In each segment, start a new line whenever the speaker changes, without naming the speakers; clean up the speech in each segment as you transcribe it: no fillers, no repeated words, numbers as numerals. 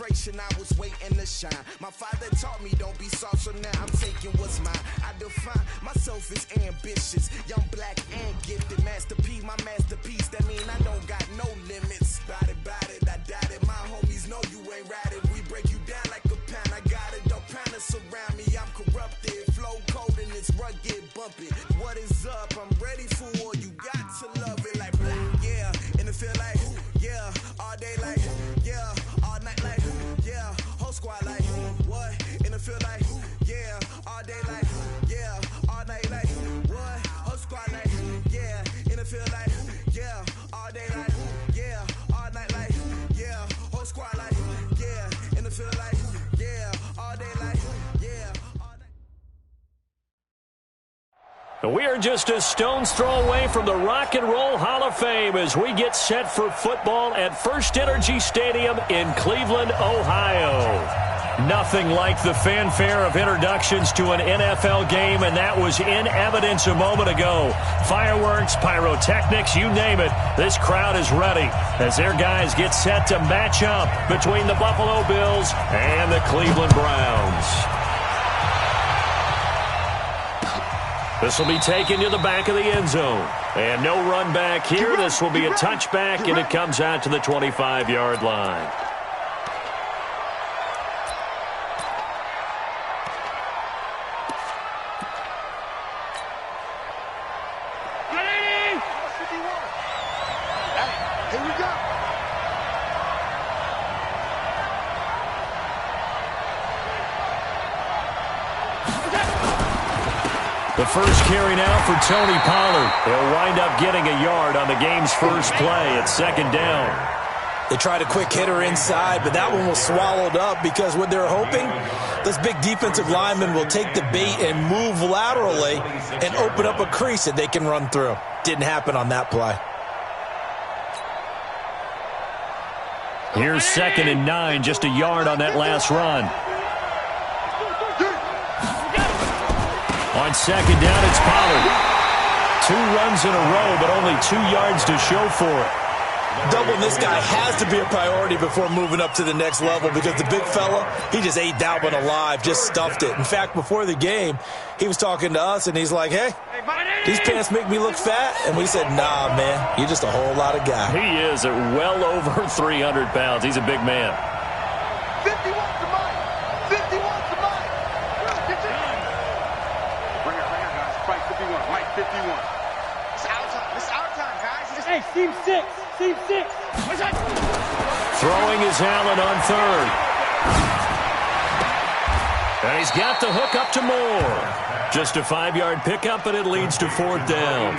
celebration, I was waiting to shine. My father taught me don't be soft, so now I'm taking what's mine. I define myself as ambitious, young, black, and gifted. Master P, my masterpiece, that mean I don't got no limits. Bout it, I doubt it. My homies know you ain't ratted. We break you down like a pound. I got it, don't pound to surround me. I'm corrupted, flow cold and it's rugged, bumping. What is up? I'm ready for war. You got to love it like blah, yeah. And it feel like yeah, all day like yeah, all night like yeah, whole squad like what? And it feel like yeah, all day like yeah, all night like what? Whole squad like yeah, and it feel like yeah, all day like yeah, all night like yeah, whole squad like yeah, and it feel like yeah, all day like yeah, all night.
We are just a stone's throw away from the Rock and Roll Hall of Fame as we get set for football at First Energy Stadium in Cleveland, Ohio. Nothing like the fanfare of introductions to an NFL game, and that was in evidence a moment ago. Fireworks, pyrotechnics, you name it. This crowd is ready as their guys get set to match up between the Buffalo Bills and the Cleveland Browns. This will be taken to the back of the end zone. And no run back here. This will be a touchback, and it comes out to the 25-yard line.
Here we go.
The first carry now for Tony Pollard. He'll wind up getting a yard on the game's first play at second down.
They tried a quick hitter inside, but that one was swallowed up because what they're hoping, this big defensive lineman will take the bait and move laterally and open up a crease that they can run through. Didn't happen on that play.
Here's 2nd and 9, just a yard on that last run. On second down, it's Pollard. 2 runs in a row, but only 2 yards to show for it.
Doubling this guy has to be a priority before moving up to the next level because the big fella, he just ate that one alive, just stuffed it. In fact, before the game, he was talking to us, and he's like, hey, these pants make me look fat. And we said, nah, man, you're just a whole lot of guy.
He is at well over 300 pounds. He's a big man.
50 wants the mic. 50 wants the mic. Bring it, guys. Fight 51. Mike 51. It's our time. It's our time, guys.
Hey, team 6. Team 6.
Throwing is Allen on third. And he's got the hook up to Moore. Just a 5-yard pickup, and it leads to 4th down.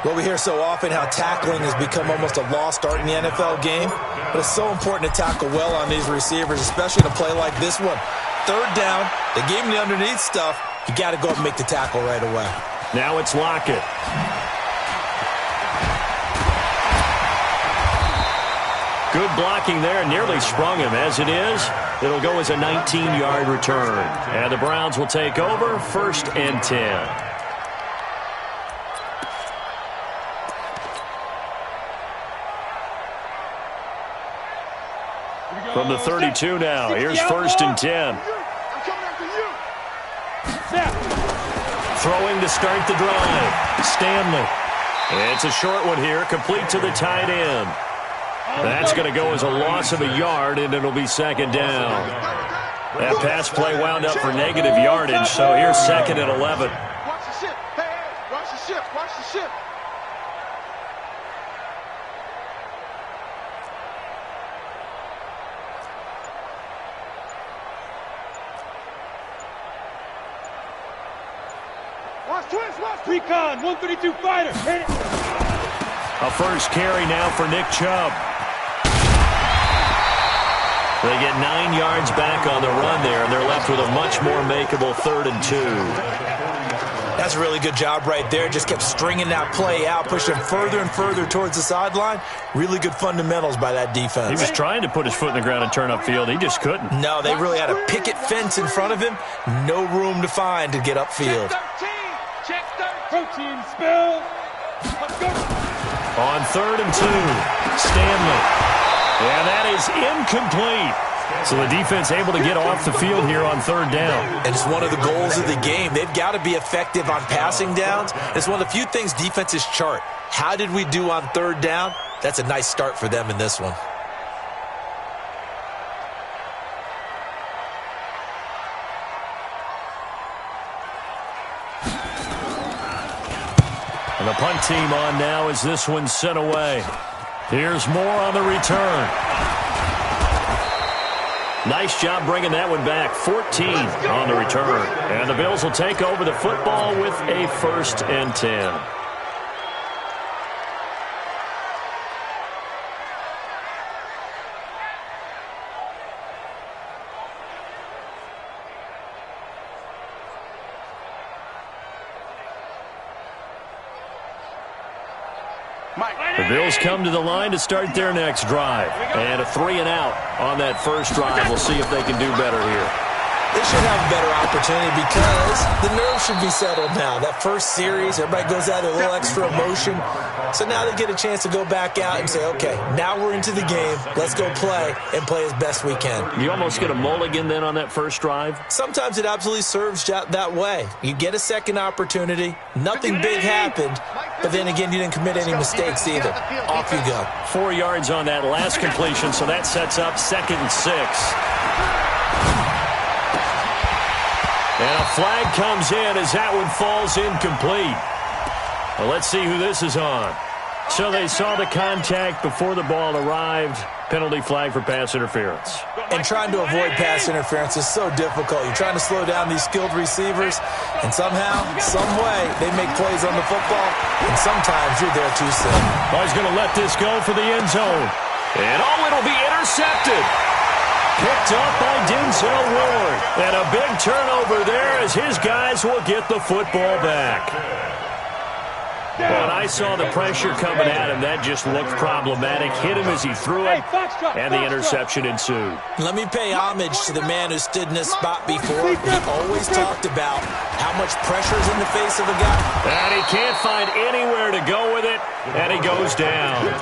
Well, we hear so often how tackling has become almost a lost art in the NFL game, but it's so important to tackle well on these receivers, especially in a play like this one. 3rd down, they gave him the underneath stuff. You got to go up and make the tackle right away.
Now it's Lockett. Good blocking there, nearly sprung him. As it is, it'll go as a 19-yard return. And the Browns will take over, 1st and 10. From the 32 now, here's 1st and 10. Throwing to start the drive, Stanley. It's a short one here, complete to the tight end. That's going to go as a loss of a yard, and it'll be 2nd down. That pass play wound up for negative yardage, so here's 2nd and 11.
Watch the ship. Hey, watch the ship. Watch the ship. Watch twins. Watch
Recon, 132 fighter. Hit it.
A first carry now for Nick Chubb. They get 9 yards back on the run there, and they're left with a much more makeable 3rd and 2.
That's a really good job right there. Just kept stringing that play out, pushing further and further towards the sideline. Really good fundamentals by that defense.
He was trying to put his foot in the ground and turn upfield. He just couldn't.
No, they really had a picket fence in front of him. No room to find to get upfield.
Check 13.
Protein spill. Let's go.
On 3rd and 2, Stanley. And that is incomplete. So the defense able to get off the field here on third down.
And it's one of the goals of the game. They've got to be effective on passing downs. It's one of the few things defenses chart. How did we do on third down? That's a nice start for them in this one.
And the punt team on now as this one's sent away. Here's more on the return. Nice job bringing that one back. 14 on the return. And the Bills will take over the football with a 1st and 10. The Bills come to the line to start their next drive. And a 3-and-out on that first drive. We'll see if they can do better here.
They should have a better opportunity because the nerves should be settled now. That first series, everybody goes out with a little extra emotion. So now they get a chance to go back out and say, okay, now we're into the game. Let's go play and play as best we can.
You almost get a mulligan then on that first drive?
Sometimes it absolutely serves that way. You get a second opportunity. Nothing big happened. But then again, you didn't commit any mistakes either. Off you go.
4 yards on that last completion, so that sets up 2nd and 6. And a flag comes in as that one falls incomplete. Well, let's see who this is on. So they saw the contact before the ball arrived. Penalty flag for pass interference.
And trying to avoid pass interference is so difficult. You're trying to slow down these skilled receivers, and somehow, some way, they make plays on the football, and sometimes you're there too soon.
Oh, he's going to let this go for the end zone. And it'll be intercepted. Picked up by Denzel Ward. And a big turnover there as his guys will get the football back. When I saw the pressure coming at him, that just looked problematic. Hit him as he threw it, and the interception ensued.
Let me pay homage to the man who stood in this spot before. He always talked about how much pressure is in the face of a guy.
And he can't find anywhere to go with it, and he goes down.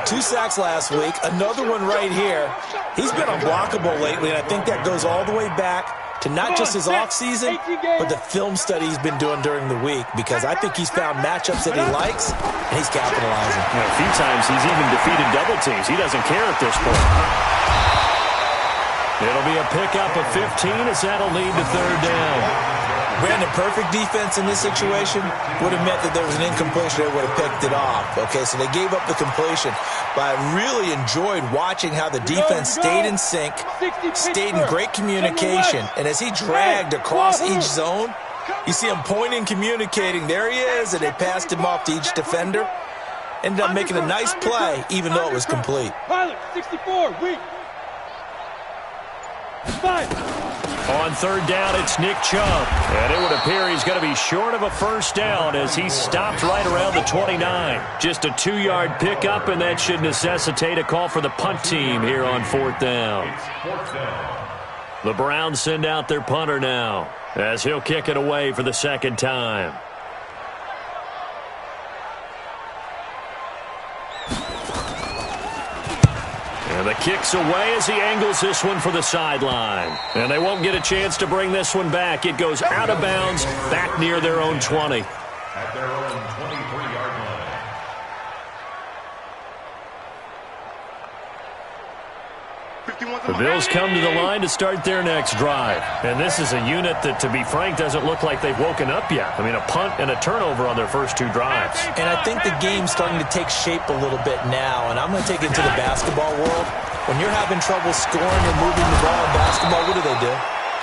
2 sacks last week, another one right here. He's been unblockable lately, and I think that goes all the way back to not just his offseason, but the film study he's been doing during the week, because I think he's found matchups that he likes, and he's capitalizing.
You know, a few times he's even defeated double teams. He doesn't care at this point. It'll be a pickup of 15 as that'll lead to 3rd down.
Brandon, perfect defense in this situation would have meant that there was an incompletion. They would have picked it off. Okay, so they gave up the completion. But I really enjoyed watching how the defense stayed in sync, stayed in great communication. And as he dragged across each zone, you see him pointing, communicating. There he is, and they passed him off to each defender. Ended up making a nice play, even though it was complete.
Pilot, 64, weak. 5.
On 3rd down, it's Nick Chubb. And it would appear he's going to be short of a 1st down as he stopped right around the 29. Just a 2-yard pickup, and that should necessitate a call for the punt team here on 4th down. The Browns send out their punter now as he'll kick it away for the 2nd time. And the kick's away as he angles this one for the sideline. And they won't get a chance to bring this one back. It goes out of bounds back near their own 20.
At their own 23-yard line.
The Bills come to the line to start their next drive. And this is a unit that, to be frank, doesn't look like they've woken up yet. I mean, a punt and a turnover on their first 2 drives.
And I think the game's starting to take shape a little bit now. And I'm going to take it to the basketball world. When you're having trouble scoring or moving the ball in basketball, what do?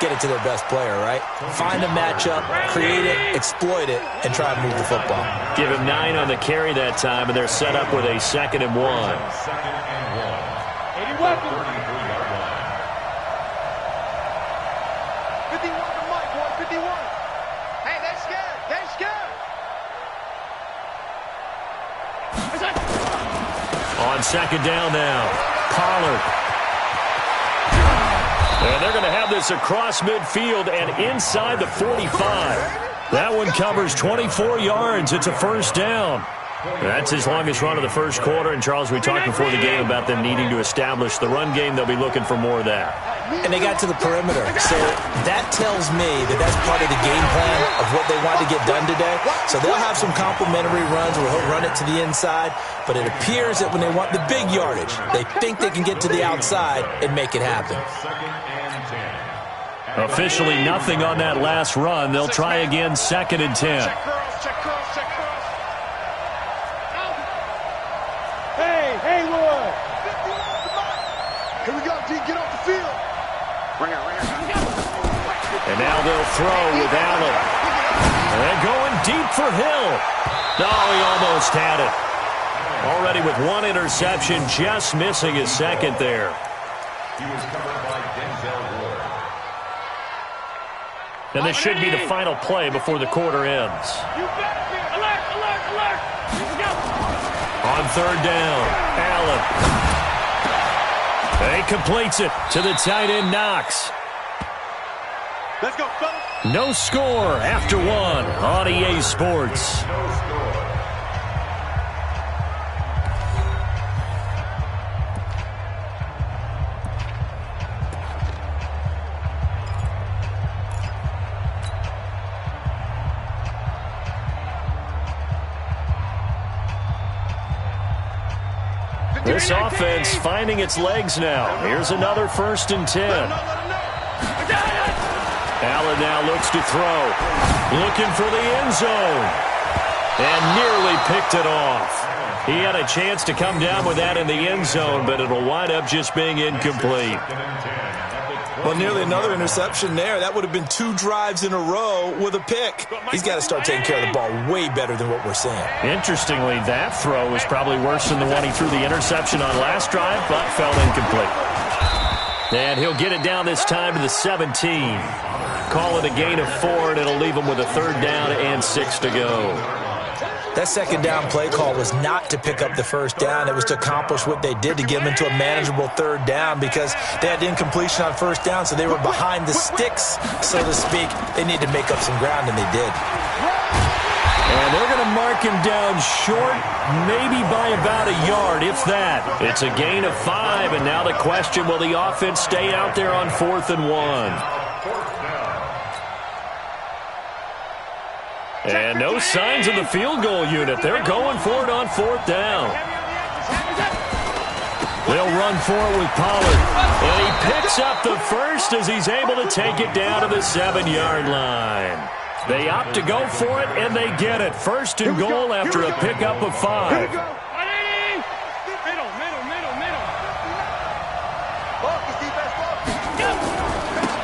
Get it to their best player, right? Find a matchup, create it, exploit it, and try to move the football.
Give him 9 on the carry that time, and they're set up with a 2nd and 1.
80 weapons. 51 to Mike, 151. Hey, they're scared. They're scared.
On 2nd down now, Pollard. And they're going to have this across midfield and inside the 45. That one covers 24 yards. It's a 1st down. That's his longest run of the first quarter. And, Charles, we talked before the game about them needing to establish the run game. They'll be looking for more of that.
And they got to the perimeter. So that tells me that that's part of the game plan of what they want to get done today. So they'll have some complimentary runs where he'll run it to the inside. But it appears that when they want the big yardage, they think they can get to the outside and make it happen.
Officially nothing on that last run. They'll try again, 2nd and 10.
Check curls, check curls, check curls. Hey, Lloyd. Here we go, D. Get off the field. Ring out.
And now they'll throw with Allen. And going deep for Hill. No, he almost had it. Already with one interception, just missing his second there.
He was covered by Denzel Ward.
And this should be the final play before the quarter ends.
You better be alert. Here we go.
On 3rd down, Allen. He completes it to the tight end, Knox.
Let's go, fellas.
No score after one on EA Sports. This offense finding its legs now. Here's another 1st and 10. Allen now looks to throw. Looking for the end zone. And nearly picked it off. He had a chance to come down with that in the end zone, but it'll wind up just being incomplete.
Well, nearly another interception there. That would have been 2 drives in a row with a pick. He's got to start taking care of the ball way better than what we're seeing.
Interestingly, that throw was probably worse than the one he threw the interception on last drive, but fell incomplete. And he'll get it down this time to the 17. Call it a gain of 4, and it'll leave him with a 3rd down and 6 to go.
That 2nd down play call was not to pick up the 1st down. It was to accomplish what they did to get them into a manageable 3rd down because they had incompletion on 1st down, so they were behind the sticks, so to speak. They need to make up some ground, and they did.
And they're going to mark him down short, maybe by about a yard, if that. It's a gain of 5, and now the question, will the offense stay out there on 4th and 1? And no signs of the field goal unit. They're going for it on 4th down. They'll run for it with Pollard. And he picks up the first as he's able to take it down to the 7-yard line. They opt to go for it, and they get it. 1st and goal after a pickup of 5.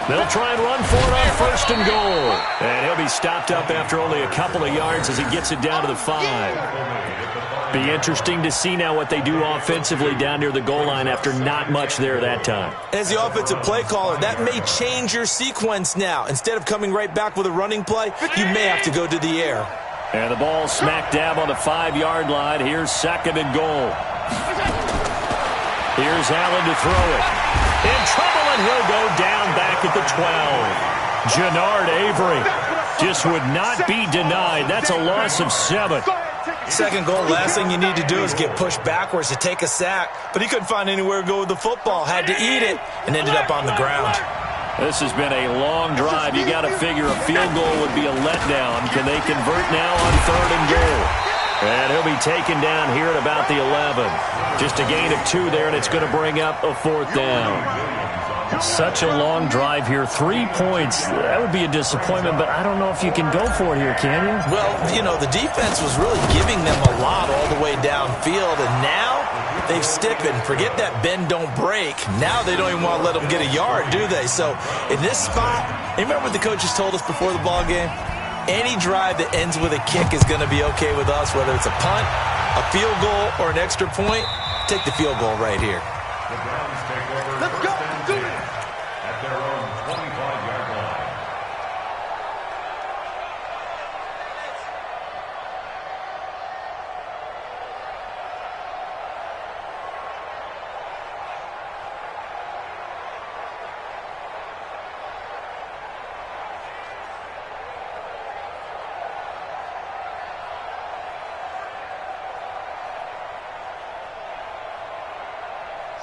They'll try and run for it on 1st and goal. And he'll be stopped up after only a couple of yards as he gets it down to the 5. Be interesting to see now what they do offensively down near the goal line after not much there that time.
As the offensive play caller, that may change your sequence now. Instead of coming right back with a running play, you may have to go to the air.
And the ball smack dab on the 5-yard line. Here's 2nd and goal. Here's Allen to throw it. In trouble, and he'll go down back at the 12. Jannard Avery just would not be denied. That's a loss of 7.
2nd goal, last thing you need to do is get pushed backwards to take a sack. But he couldn't find anywhere to go with the football. Had to eat it and ended up on the ground.
This has been a long drive. You got to figure a field goal would be a letdown. Can they convert now on 3rd and goal? And he'll be taken down here at about the 11. Just a gain of 2 there, and it's going to bring up a 4th down. Such a long drive here. 3 points. That would be a disappointment, but I don't know if you can go for it here, can you?
Well, you know, the defense was really giving them a lot all the way downfield, and now they've stiffened. Forget that bend, don't break. Now they don't even want to let them get a yard, do they? So in this spot, you remember what the coaches told us before the ball game? Any drive that ends with a kick is going to be okay with us, whether it's a punt, a field goal, or an extra point. Take the field goal right here.
The Browns take over.
Let's go. Do it.
At their own 25-yard line.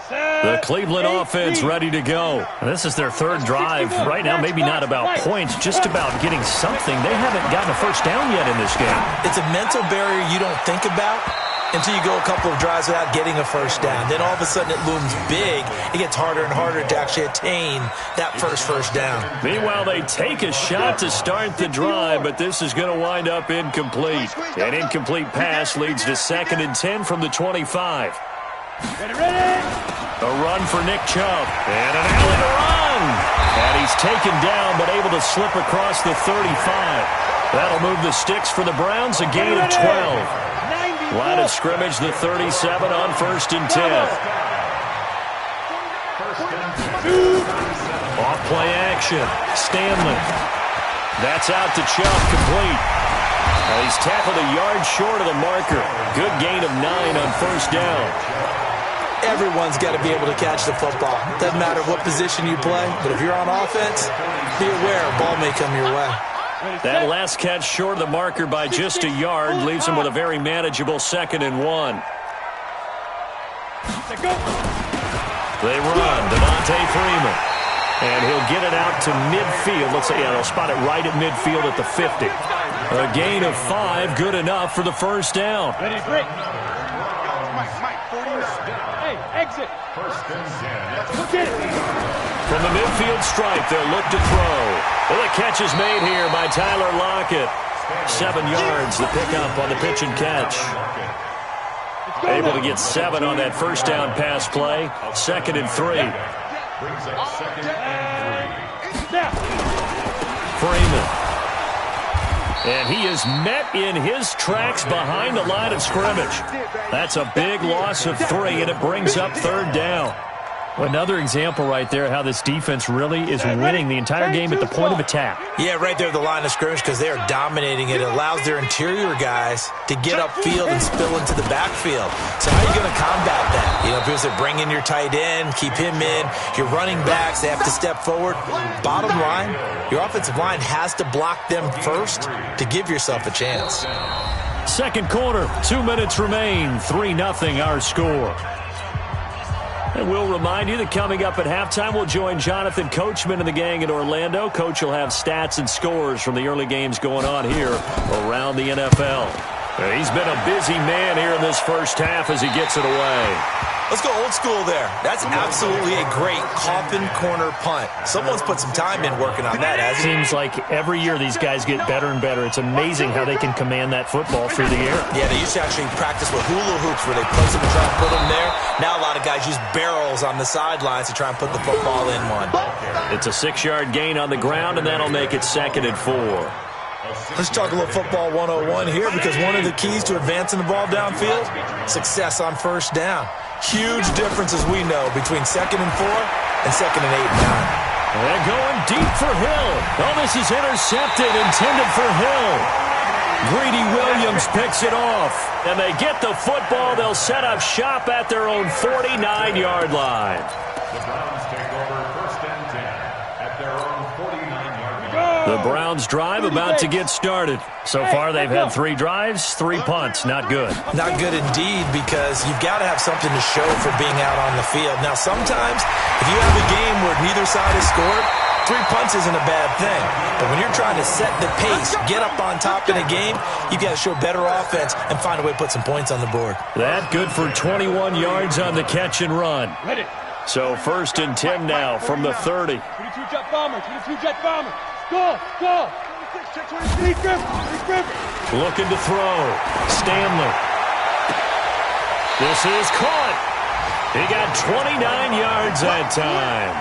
The Cleveland offense ready to go. And this is their third drive. Right now, maybe not about points, just about getting something. They haven't gotten a first down yet in this game.
It's a mental barrier you don't think about until you go a couple of drives without getting a first down. Then all of a sudden it looms big. It gets harder and harder to actually attain that first down.
Meanwhile, they take a shot to start the drive, but this is going to wind up incomplete. An incomplete pass leads to 2nd and 10 from the 25. A run for Nick Chubb. And an alley to run. And he's taken down, but able to slip across the 35. That'll move the sticks for the Browns, a gain of 12. Line of scrimmage, the 37 on 1st and 10. Off play action. Stanley. That's out to Chubb, complete. He's tackled a yard short of the marker. Good gain of 9 on 1st down.
Everyone's got to be able to catch the football. Doesn't matter what position you play, but if you're on offense, be aware a ball may come your way.
That last catch short of the marker by just a yard leaves him with a very manageable 2nd and 1. They run. Devontae Freeman. And he'll get it out to midfield. Looks like, they'll spot it right at midfield at the 50. A gain of 5, good enough for the first down.
Ready, break. Mike, 49. Hey, exit. Look at it.
From the midfield stripe, they'll look to throw. Well, the catch is made here by Tyler Lockett. 7 yards, the pickup on the pitch and catch. Able to get 7 on that first down pass play. 2nd and 3. Freeman. And he is met in his tracks behind the line of scrimmage. That's a big loss of 3, and it brings up 3rd down. Another example right there how this defense really is winning the entire game at the point of attack.
Yeah, right there at the line of scrimmage because they are dominating it. It allows their interior guys to get upfield and spill into the backfield. So how are you going to combat that? You know, because they bring in your tight end, keep him in. Your running backs, they have to step forward. Bottom line, your offensive line has to block them first to give yourself a chance.
Second quarter, 2 minutes remain. 3-0 our score. And we'll remind you that coming up at halftime, we'll join Jonathan Coachman and the gang in Orlando. Coach will have stats and scores from the early games going on here around the NFL. He's been a busy man here in this first half as he gets it away.
Let's go old school there. That's absolutely a great coffin corner punt. Someone's put some time in working on that, hasn't
it? Seems like every year these guys get better and better. It's amazing how they can command that football through the air.
Yeah, they used to actually practice with hula hoops where they place them and try and put them there. Now a lot of guys use barrels on the sidelines to try and put the football in one.
It's a 6-yard gain on the ground, and that'll make it 2nd and 4.
Let's talk a little football 101 here because one of the keys to advancing the ball downfield, success on first down. Huge difference, as we know, between 2nd and 4 and 2nd and 8 and 9.
They're going deep for Hill. Oh, this is intercepted, intended for Hill. Greedy Williams picks it off. And they get the football. They'll set up shop at their own 49-yard line.
The Browns take over 1st and 10 at their own 49-yard line.
The Browns drive about to get started. So far, they've had 3 drives, 3 punts. Not good.
Not good indeed because you've got to have something to show for being out on the field. Now, sometimes if you have a game where neither side has scored, 3 punts isn't a bad thing. But when you're trying to set the pace, get up on top in a game, you've got to show better offense and find a way to put some points on the board.
That good for 21 yards on the catch and run. So 1st and 10 now from the 30.
22 jet bomber, 22 jet bomber. Go!
Looking to throw. Stanley. This is caught. He got 29 yards that time.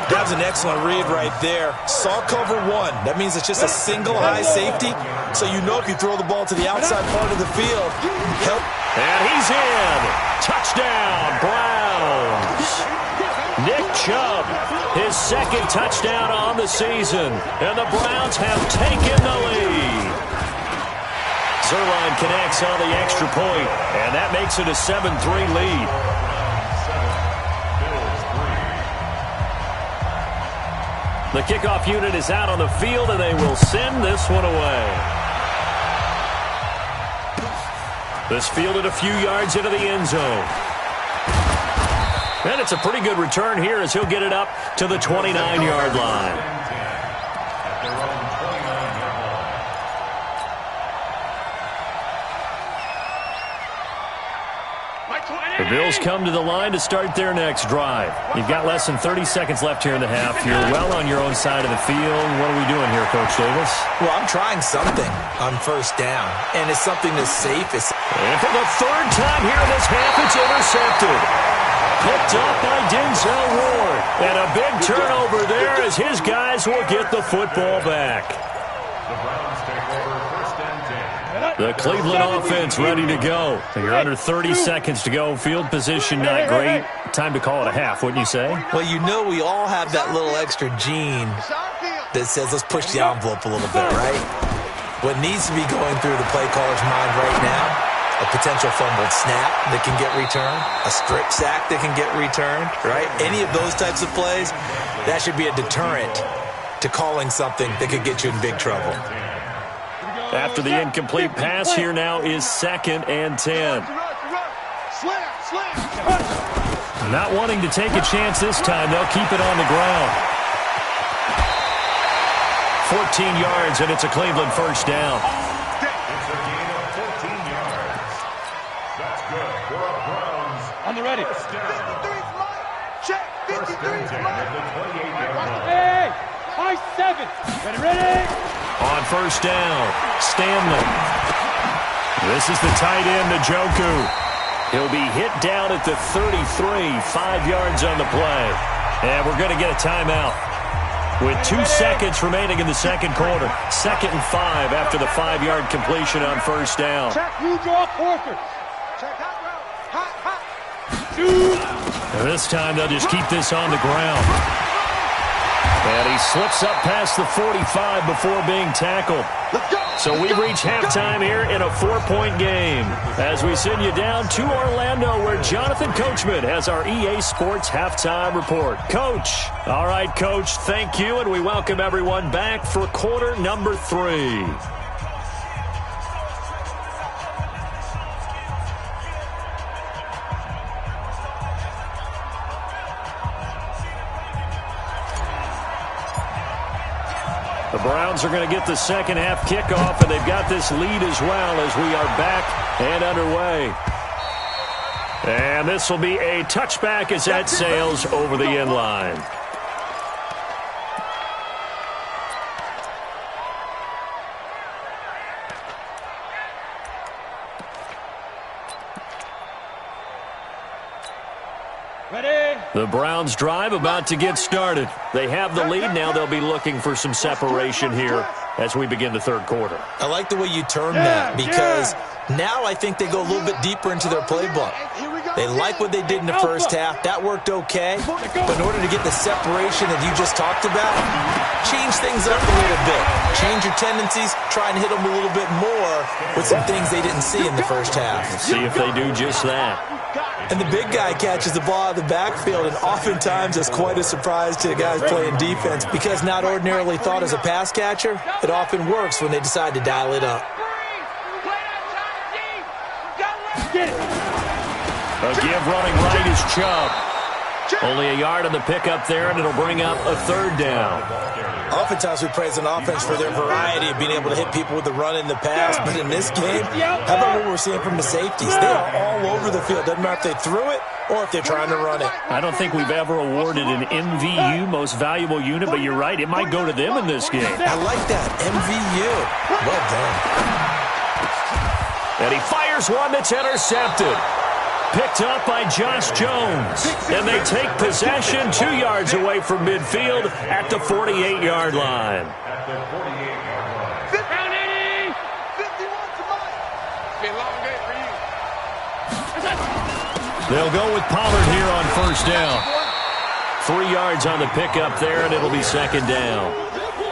That's an excellent read right there. Saw cover 1. That means it's just a single high safety. So you know if you throw the ball to the outside part of the field, help.
And he's in. Touchdown, Browns. Nick Chubb, his 2nd touchdown on the season. And the Browns have taken the lead. Zerline connects on the extra point, and that makes it a 7-3 lead. The kickoff unit is out on the field, and they will send this one away. This fielded a few yards into the end zone. And it's a pretty good return here as he'll get it up to the 29-yard line. The Bills come to the line to start their next drive. You've got less than 30 seconds left here in the half. You're well on your own side of the field. What are we doing here, Coach Davis?
Well, I'm trying something on first down, and it's something that's safe.
And for the third time here in this half, it's intercepted. Picked up by Denzel Ward. And a big turnover there as his guys will get the football back.
The Browns take over first and 10.
The Cleveland offense ready to go. You're under 30 seconds to go. Field position not great. Time to call it a half, wouldn't you say?
Well, you know we all have that little extra gene that says let's push the envelope a little bit, right? What needs to be going through the play caller's mind right now, a potential fumbled snap that can get returned, a strip sack that can get returned, right? Any of those types of plays, that should be a deterrent to calling something that could get you in big trouble.
After the incomplete pass, here now is 2nd and 10. Not wanting to take a chance this time, they'll keep it on the ground. 14 yards, and it's a Cleveland first down.
It's a gain of 14 yards. That's good for a Browns.
On the ready.
First down.
Check.
First and 10 at the 28-yard line.
Hey, high 7. Ready.
On first down, Stanley. This is the tight end, Njoku. He'll be hit down at the 33, 5 yards on the play. And we're going to get a timeout. With 2 seconds remaining in the second quarter. 2nd and 5 after the 5-yard completion on first down.
Check, you draw Porter. Check, hot.
This time they'll just keep this on the ground. And he slips up past the 45 before being tackled. So we reach halftime here in a 4-point game as we send you down to Orlando where Jonathan Coachman has our EA Sports halftime report. Coach. All right, Coach, thank you, and we welcome everyone back for quarter number 3. The Browns are going to get the second half kickoff, and they've got this lead as well as we are back and underway. And this will be a touchback as that sails over the end line. The Browns drive about to get started. They have the lead. Now they'll be looking for some separation here as we begin the third quarter.
I like the way you term that because now I think they go a little bit deeper into their playbook. They like what they did in the first half. That worked okay. But in order to get the separation that you just talked about, change things up a little bit. Change your tendencies. Try and hit them a little bit more with some things they didn't see in the first half.
See if they do just that.
And the big guy catches the ball out of the backfield, and oftentimes it's quite a surprise to the guys playing defense because not ordinarily thought as a pass catcher, it often works when they decide to dial it up.
A give running right is Chubb. Only a yard on the pickup there, and it'll bring up a third down.
Oftentimes we praise an offense for their variety of being able to hit people with the run in the pass, but in this game, how about what we're seeing from the safeties? They are all over the field. Doesn't matter if they threw it or if they're trying to run it.
I don't think we've ever awarded an MVU, most valuable unit, but you're right, it might go to them in this game.
I like that, MVU. Well done.
And he fires one that's intercepted. Picked up by Josh Jones. And they take possession 2 yards away from midfield at the 48-yard line.
At the 48-yard line.
Round 80. 51 to Mike. It's been a long day for you.
They'll go with Pollard here on first down. 3 yards on the pickup there, and it'll be second down.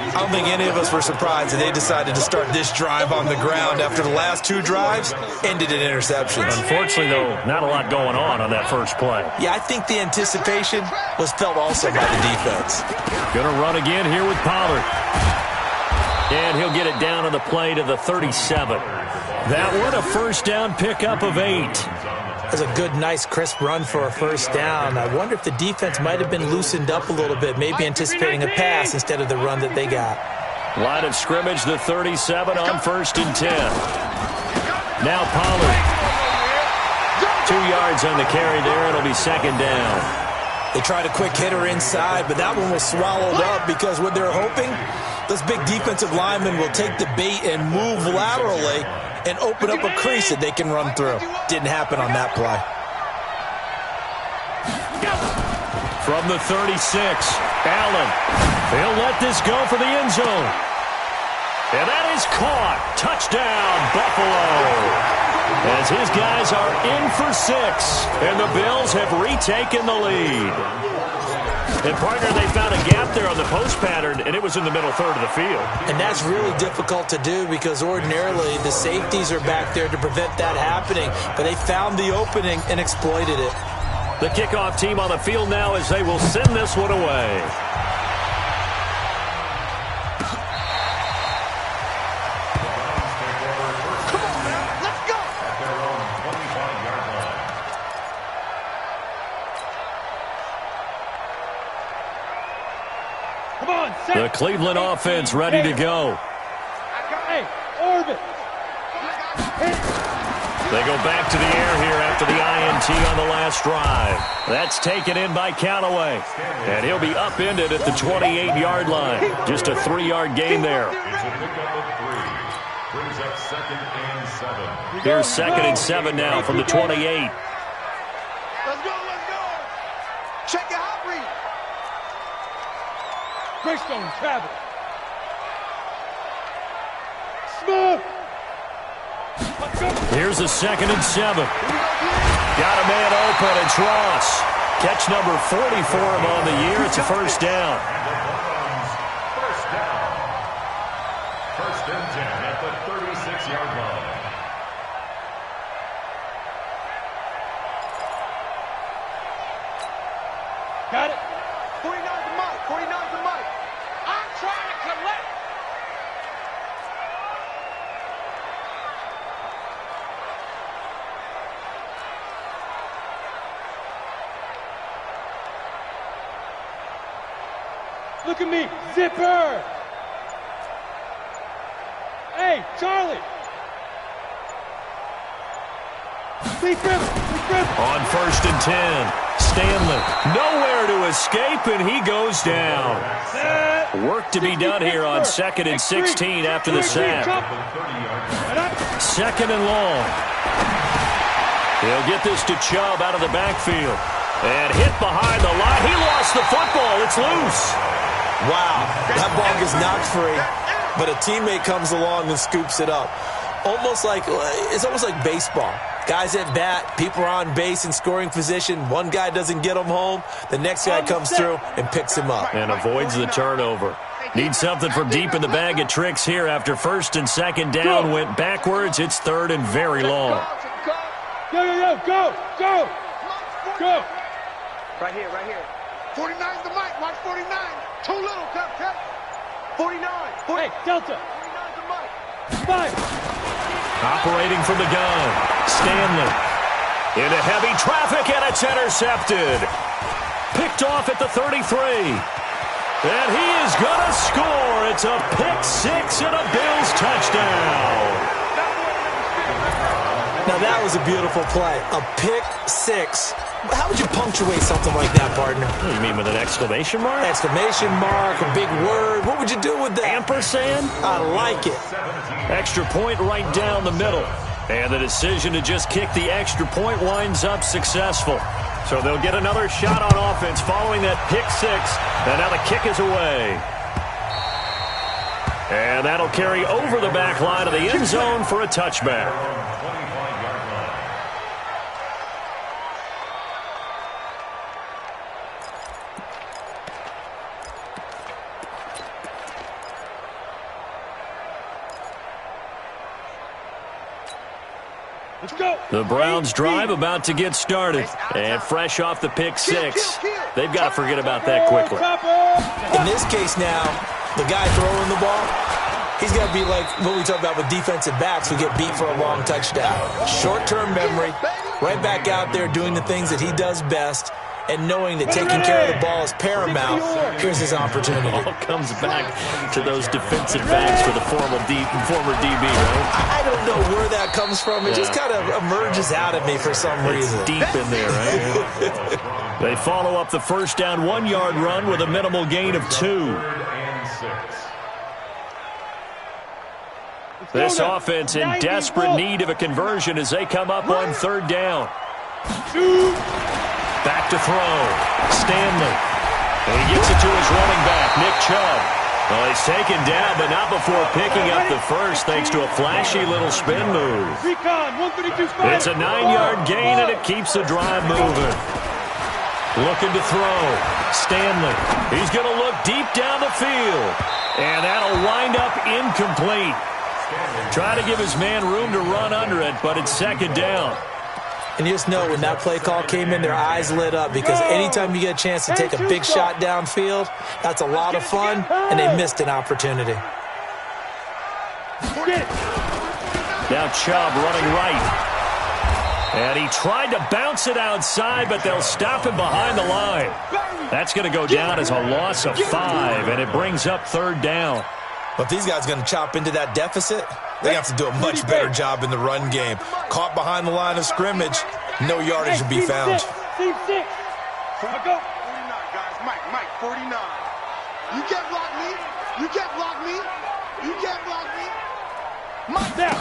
I don't think any of us were surprised that they decided to start this drive on the ground after the last 2 drives ended in interceptions.
Unfortunately, though, not a lot going on that first play.
Yeah, I think the anticipation was felt also by the defense.
Going to run again here with Pollard. And he'll get it down on the play to the 37. That one a first down pickup of 8.
That's a good, nice, crisp run for a first down. I wonder if the defense might have been loosened up a little bit, maybe anticipating a pass instead of the run that they got.
Line of scrimmage, the 37 on 1st and 10. Now Pollard. 2 yards on the carry there. It'll be 2nd down.
They tried a quick hitter inside, but that one was swallowed up because what they're hoping, those big defensive linemen will take the bait and move laterally and open up a crease that they can run through. Didn't happen on that play.
From the 36, Allen. He'll let this go for the end zone. And that is caught. Touchdown, Buffalo. As his guys are in for 6, and the Bills have retaken the lead. And, partner, they found a gap there on the post pattern, and it was in the middle third of the field.
And that's really difficult to do because ordinarily the safeties are back there to prevent that happening. But they found the opening and exploited it.
The kickoff team on the field now as they will send this one away. The Cleveland offense ready to go. They go back to the air here after the INT on the last drive. That's taken in by Callaway. And he'll be upended at the 28-yard line. Just a 3-yard gain there. Here's 2nd and 7 now from the 28.
Let's go. Check your hot read. Greystone, Travis. Smooth.
Here's a 2nd and 7. Got a man open. It's Ross. Catch number 40 for him on the year. It's a first down.
First and 10 at the 36-yard line.
Got it. 49's the mic. 49's the mic. I'm trying to collect. Look at me. Zipper. Hey, Charlie.
On 1st and 10, Stanley nowhere to escape, and he goes down. Work to be done here on 2nd and 16 after the sack. 2nd and long. He'll get this to Chubb out of the backfield. And hit behind the line. He lost the football. It's loose.
Wow, that ball gets knocked free, but a teammate comes along and scoops it up. It's almost like baseball. Guys at bat, people are on base in scoring position. One guy doesn't get him home. The next guy comes through and picks him up.
And avoids the turnover. Need something from deep in the bag of tricks here after 1st and 2nd down. Went backwards. It's 3rd and very long.
Go. Right here. 49's the mic. Watch 49. Too little, cut. 49. Hey, Delta. 49's the mic. 5.
Operating from the gun. Stanley. Into heavy traffic, and it's intercepted. Picked off at the 33. And he is going to score. It's a pick-6 and a Bills touchdown.
Now, that was a beautiful play. A pick-6. How would you punctuate something like that, partner?
What do you mean, with an exclamation mark?
Exclamation mark, a big word. What would you do with that?
Ampersand?
I like it.
Extra point right down the middle. And the decision to just kick the extra point winds up successful. So they'll get another shot on offense following that pick-6. And now the kick is away. And that'll carry over the back line of the end zone for a touchback. The Browns drive about to get started. And fresh off the pick-6, they've got to forget about that quickly.
In this case now, the guy throwing the ball, he's got to be like what we talk about with defensive backs who get beat for a long touchdown. Short-term memory, right back out there doing the things that he does best, and knowing that taking care of the ball is paramount. Here's his opportunity.
All comes back to those defensive backs for the former DB, right?
I don't know where that comes from. It just kind of emerges out at me for some reason.
It's deep in there, right? They follow up the first down 1-yard run with a minimal gain of 2. This offense in desperate need of a conversion as they come up on 3rd down. Back to throw. Stanley. And he gets it to his running back, Nick Chubb. Well, he's taken down, but not before picking up the first thanks to a flashy little spin move. It's a 9-yard gain, and it keeps the drive moving. Looking to throw. Stanley. He's going to look deep down the field. And that'll wind up incomplete. Try to give his man room to run under it, but it's 2nd down.
And you just know when that play call came in, their eyes lit up, because anytime you get a chance to take a big shot downfield, that's a lot of fun, and they missed an opportunity.
Now Chubb running right. And he tried to bounce it outside, but they'll stop him behind the line. That's going to go down as a loss of 5, and it brings up 3rd down.
But if these guys are going to chop into that deficit, they have to do a much better job in the run game. Caught behind the line of scrimmage, no yardage to be found.
Team 6. Go. 49, guys. Mike, 49. You can't block me. You can't block me. You can't block me. Mike down.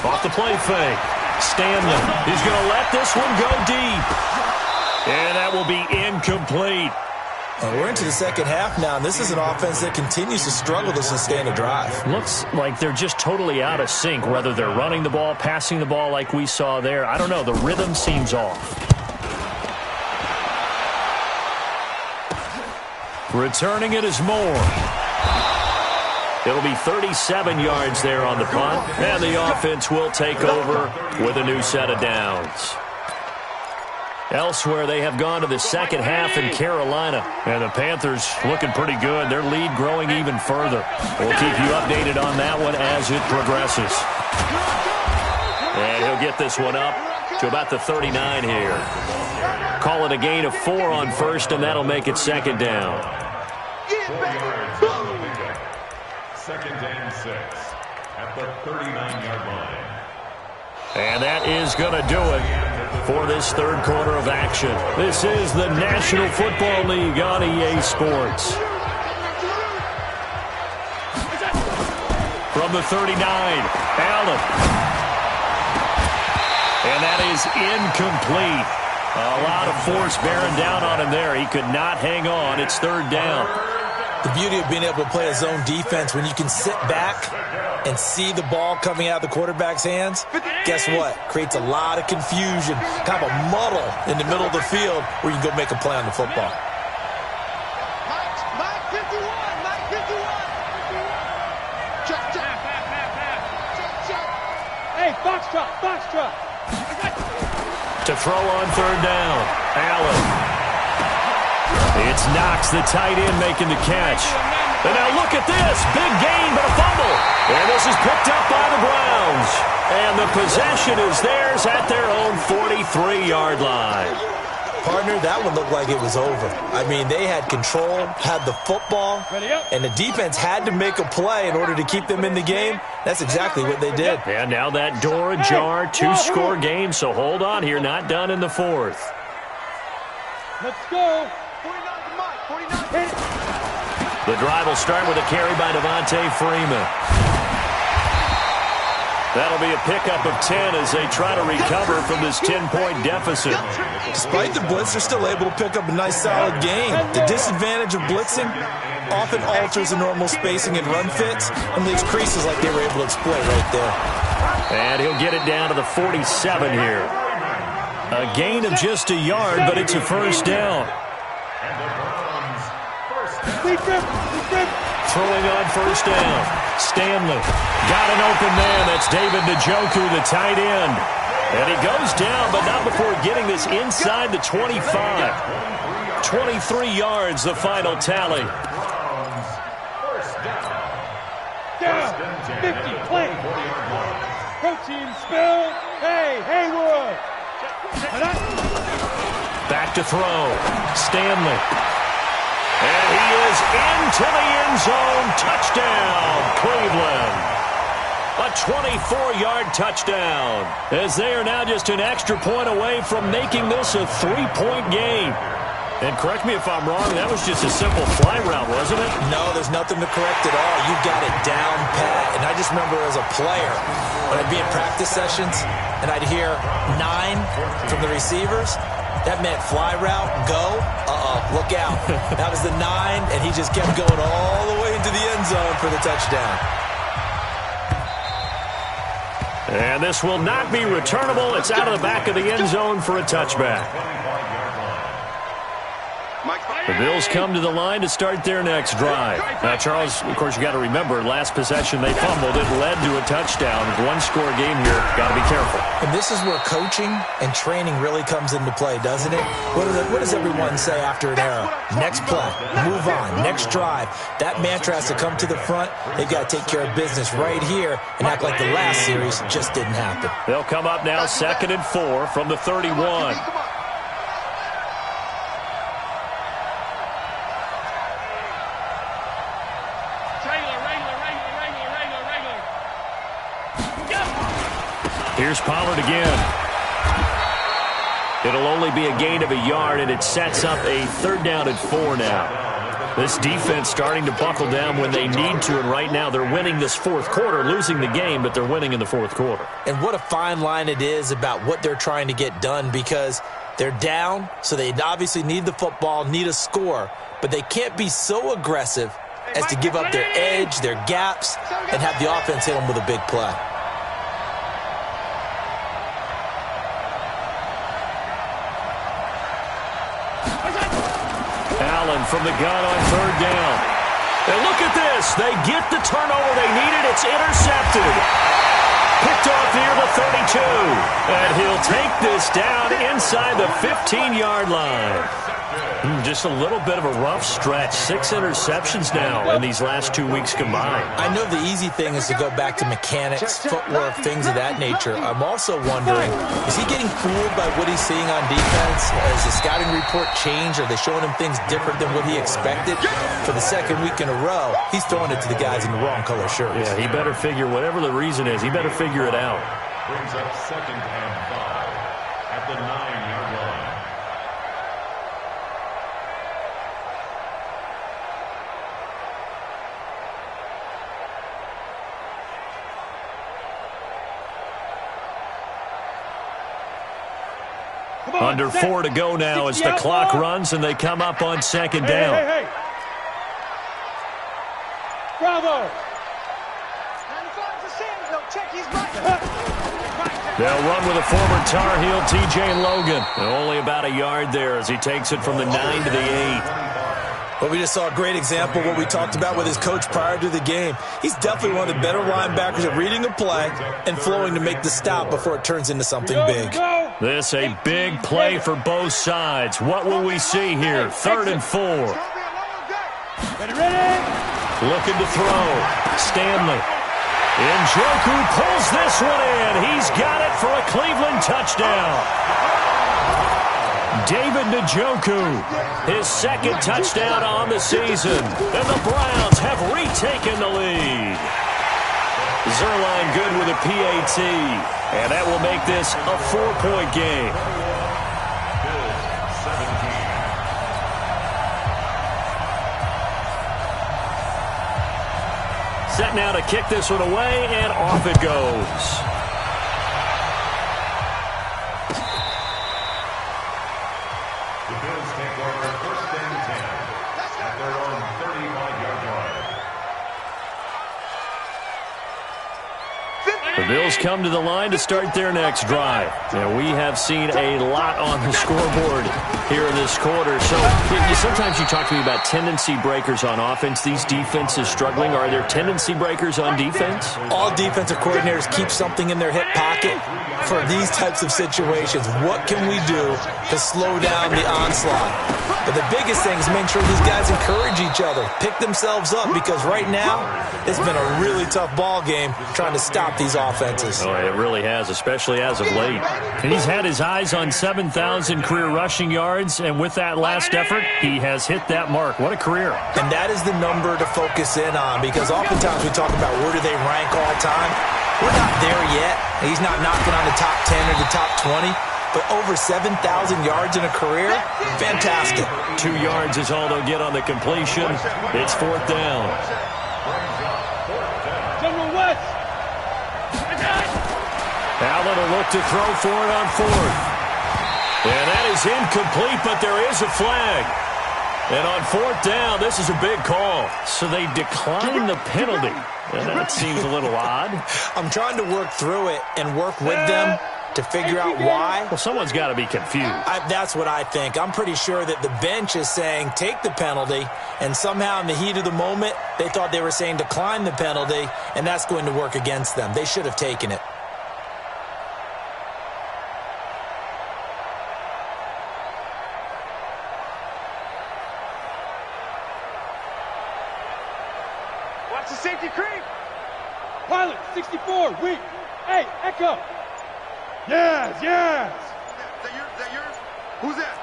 Off the play fake. Stanley. He's going to let this one go deep. And that will be incomplete.
We're into the 2nd half now, and this is an offense that continues to struggle to sustain a drive.
Looks like they're just totally out of sync, whether they're running the ball, passing the ball like we saw there. I don't know. The rhythm seems off. Returning it is Moore. It'll be 37 yards there on the punt, and the offense will take over with a new set of downs. Elsewhere, they have gone to the 2nd half in Carolina. And the Panthers looking pretty good. Their lead growing even further. We'll keep you updated on that one as it progresses. And he'll get this one up to about the 39 here. Call it a gain of 4 on 1st, and that'll make it 2nd down.
2nd and 6 at the 39-yard line.
And that is going to do it for this 3rd quarter of action. This is the National Football League on EA Sports. From the 39, Allen. And that is incomplete. A lot of force bearing down on him there. He could not hang on. It's 3rd down.
The beauty of being able to play a zone defense, when you can sit back and see the ball coming out of the quarterback's hands, guess what? Creates a lot of confusion, kind of a muddle in the middle of the field where you can go make a play on the football.
Mike 51. Mike 51. Check. Hey, box truck.
To throw on 3rd down, Allen. It's Knox, the tight end, making the catch. And now look at this. Big gain, but a fumble. And this is picked up by the Browns. And the possession is theirs at their own 43-yard line.
Partner, that one looked like it was over. I mean, they had control, had the football, and the defense had to make a play in order to keep them in the game. That's exactly what they did.
And now that door ajar, 2-score game, so hold on here, not done in the 4th.
Let's go. 49 to Mike. 49.
The drive will start with a carry by Devontae Freeman. That'll be a pickup of 10 as they try to recover from this 10-point deficit.
Despite the blitz, they're still able to pick up a nice, solid gain. The disadvantage of blitzing often alters the normal spacing and run fits and leaves creases like they were able to exploit right there.
And he'll get it down to the 47 here. A gain of just a yard, but it's a 1st down. Throwing on 1st down. Stanley got an open man. That's David Njoku, the tight end. And he goes down, but not before getting this inside the 25. 23 yards, the final tally.
Down. 50. Play. Protein spill. Hey, Haywood.
Back to throw. Stanley. And he is into the end zone. Touchdown, Cleveland. A 24-yard touchdown, as they are now just an extra point away from making this a 3-point game. And correct me if I'm wrong, that was just a simple fly route, wasn't it?
No, there's nothing to correct at all. You got it down pat. And I just remember as a player, when I'd be in practice sessions and I'd hear 9 from the receivers, that meant fly route, go, look out. That was the 9, and he just kept going all the way into the end zone for the touchdown.
And this will not be returnable. It's out of the back of the end zone for a touchback. The Bills come to the line to start their next drive. Now, Charles, of course, you got to remember, last possession they fumbled. It led to a touchdown. One-score game here. Got to be careful.
And this is where coaching and training really comes into play, doesn't it? What does everyone say after an error? Next play, move on, next drive. That mantra has to come to the front. They've got to take care of business right here and act like the last series just didn't happen.
They'll come up now 2nd and 4 from the 31. Here's Pollard again. It'll only be a gain of a yard, and it sets up a 3rd down and 4 now. This defense starting to buckle down when they need to, and right now they're winning this 4th quarter, losing the game, but they're winning in the 4th quarter.
And what a fine line it is about what they're trying to get done, because they're down, so they obviously need the football, need a score, but they can't be so aggressive as to give up their edge, their gaps, and have the offense hit them with a big play.
Allen from the gun on 3rd down. And look at this. They get the turnover they needed. It's intercepted. Picked off near the 32. And he'll take this down inside the 15-yard line. Just a little bit of a rough stretch. 6 interceptions now in these last 2 weeks combined.
I know the easy thing is to go back to mechanics, footwork, things of that nature. I'm also wondering, is he getting fooled by what he's seeing on defense? Has the scouting report changed? Are they showing him things different than what he expected? For the 2nd week in a row, he's throwing it to the guys in the wrong color shirts.
Yeah, he better figure, whatever the reason is, he better figure it out.
Brings up 2nd and 5 at the 9-yard line.
Under 4 to go now as the clock runs and they come up on 2nd down.
Hey. Bravo.
They'll run with a former Tar Heel, T.J. Logan. Only about a yard there as he takes it from the 9 to the 8.
Well, we just saw a great example of what we talked about with his coach prior to the game. He's definitely one of the better linebackers at reading a play and flowing to make the stop before it turns into something big.
This a big play for both sides. What will we see here? 3rd and 4. Looking to throw. Stanley. Njoku pulls this one in. He's got it for a Cleveland touchdown. David Njoku, his 2nd touchdown on the season. And the Browns have retaken the lead. Zerline good with a PAT. And that will make this a 4-point game. Set now to kick this one away, and off it goes. The Bills come to the line to start their next drive. Now, we have seen a lot on the scoreboard here in this quarter. So sometimes you talk to me about tendency breakers on offense. These defenses struggling. Are there tendency breakers on defense?
All defensive coordinators keep something in their hip pocket for these types of situations. What can we do to slow down the onslaught? But the biggest thing is make sure these guys encourage each other, pick themselves up, because right now it's been a really tough ball game trying to stop these offenses.
Oh, it really has, especially as of late. He's had his eyes on 7,000 career rushing yards, and with that last effort, he has hit that mark. What a career.
And that is the number to focus in on, because oftentimes we talk about where do they rank all time. We're not there yet. He's not knocking on the top 10 or the top 20. But over 7,000 yards in a career, fantastic.
2 yards is all they'll get on the completion. It's 4th down.
General West.
Allen will look to throw for it on 4th. And that is incomplete, but there is a flag. And on 4th down, this is a big call. So they decline the penalty. And that seems a little odd.
I'm trying to work through it and work with them to figure out why.
Well, someone's got to be confused.
That's what I think. I'm pretty sure that the bench is saying take the penalty, and somehow in the heat of the moment, they thought they were saying decline the penalty, and that's going to work against them. They should have taken it.
Watch the safety creep. Pilot, 64, weak. Hey, Echo. Yes, yes.
Is that yours? Who's that?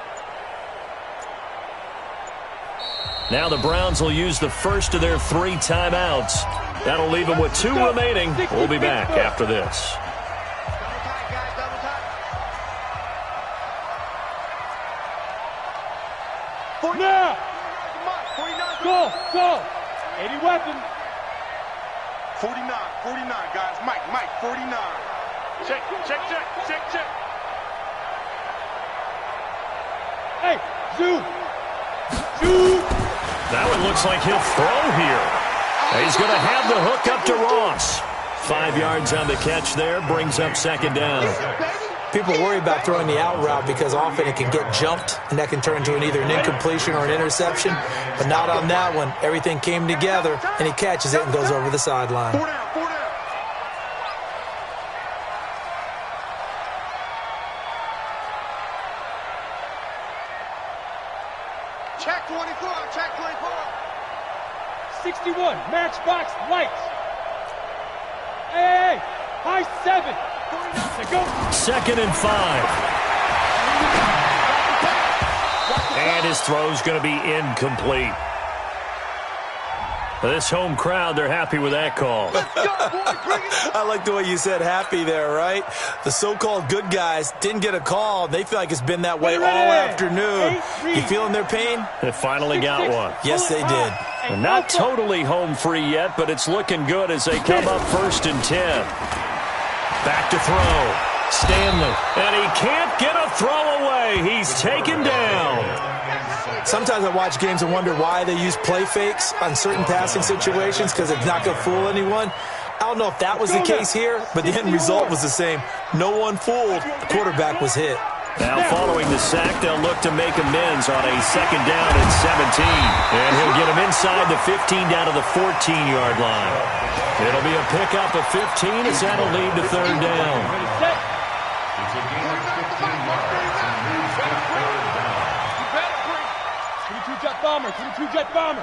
Now the Browns will use the first of their 3 timeouts. That'll leave them with 2 remaining. We'll be back after this.
Double tight, guys, double tight.
Now.
49.
Go. 80 weapon.
49, guys. Mike, 49. Check.
Hey, zoom.
That one looks like he'll throw here. He's going to have the hook up to Ross. 5 yards on the catch there, brings up 2nd down.
People worry about throwing the out route because often it can get jumped, and that can turn into either an incompletion or an interception. But not on that one. Everything came together, and he catches it and goes over the sideline.
4 down. Check 24.
61, matchbox lights. Hey, high 7. Go.
2nd and 5. And his throw's going to be incomplete. This home crowd, they're happy with that call.
I like the way you said happy there, right? The so-called good guys didn't get a call. They feel like it's been that way all afternoon. You feeling their pain?
They finally got one.
Yes, they did.
And not totally home free yet, but it's looking good as they come up 1st and 10. Back to throw. Stanley. And he can't get a throw away. He's taken down.
Sometimes I watch games and wonder why they use play fakes on certain passing situations because it's not going to fool anyone. I don't know if that was the case here, but the end result was the same. No one fooled. The quarterback was hit.
Now following the sack, they'll look to make amends on a 2nd down and 17. And he'll get him inside the 15 down to the 14-yard line. It'll be a pickup of 15 as that'll lead to 3rd down.
It's a gain of 15 yards and leads to 3rd down.
22-jet bomber.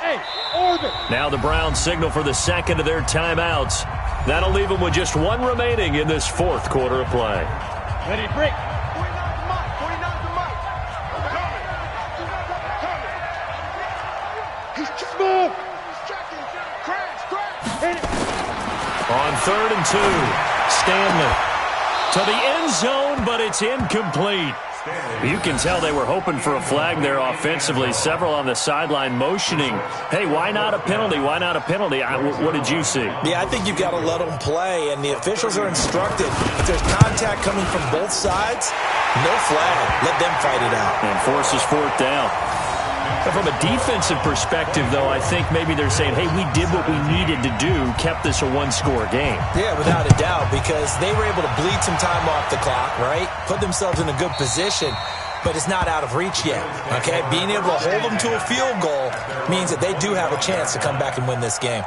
Hey, orbit.
Now the Browns signal for the 2nd of their timeouts. That'll leave them with just 1 remaining in this 4th quarter of play.
Ready to break.
49's the mic. He's
Smooth.
checking. Crash.
Hit it.
On 3rd and 2, Stanley to the end zone, but it's incomplete. You can tell they were hoping for a flag there offensively. Several on the sideline motioning, hey, why not a penalty? Why not a penalty? What did you see?
Yeah, I think you've got to let them play, and the officials are instructed. If there's contact coming from both sides, no flag. Let them fight it out.
And forces 4th down. But from a defensive perspective, though, I think maybe they're saying, hey, we did what we needed to do, kept this a 1-score game.
Yeah, without a doubt, because they were able to bleed some time off the clock, right? Put themselves in a good position, but it's not out of reach yet, okay? Being able to hold them to a field goal means that they do have a chance to come back and win this game.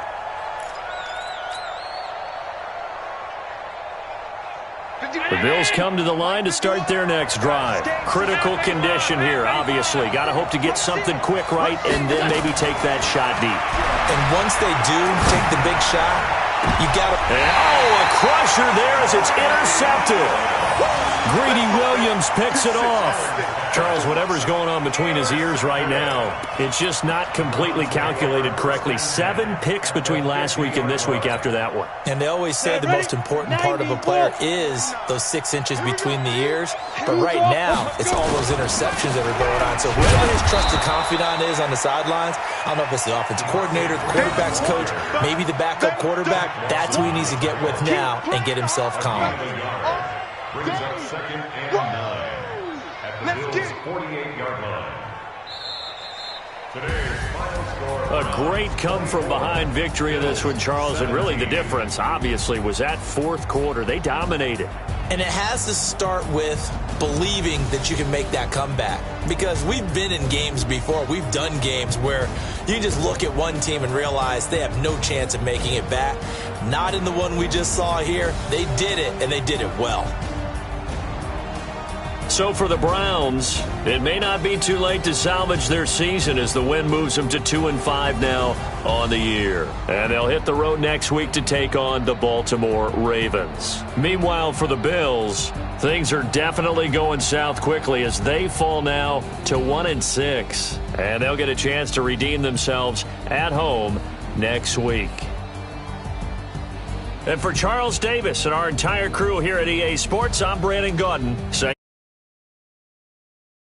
The Bills come to the line to start their next drive. Critical condition here, obviously. Got to hope to get something quick right and then maybe take that shot deep.
And once they do take the big shot, you got to...
Oh, a crusher there as it's intercepted. Greedy Williams picks it off. Charles, whatever's going on between his ears right now, it's just not completely calculated correctly. 7 picks between last week and this week after that one.
And they always say the most important part of a player is those 6 inches between the ears. But right now, it's all those interceptions that are going on. So whoever his trusted confidant is on the sidelines, I don't know if it's the offensive coordinator, the quarterback's coach, maybe the backup quarterback, that's who he needs to get with now and get himself calm.
Brings up 2nd and 9 at the Bills' 48-yard line. Today's final score.
A great come-from-behind victory in this one, Charles, and really the difference, obviously, was that fourth quarter. They dominated.
And it has to start with believing that you can make that comeback. Because we've been in games before. We've done games where you just look at one team and realize they have no chance of making it back. Not in the one we just saw here. They did it, and they did it well.
So for the Browns, it may not be too late to salvage their season as the win moves them to 2-5 now on the year. And they'll hit the road next week to take on the Baltimore Ravens. Meanwhile, for the Bills, things are definitely going south quickly as they fall now to 1-6. And they'll get a chance to redeem themselves at home next week. And for Charles Davis and our entire crew here at EA Sports, I'm Brandon Gaudin saying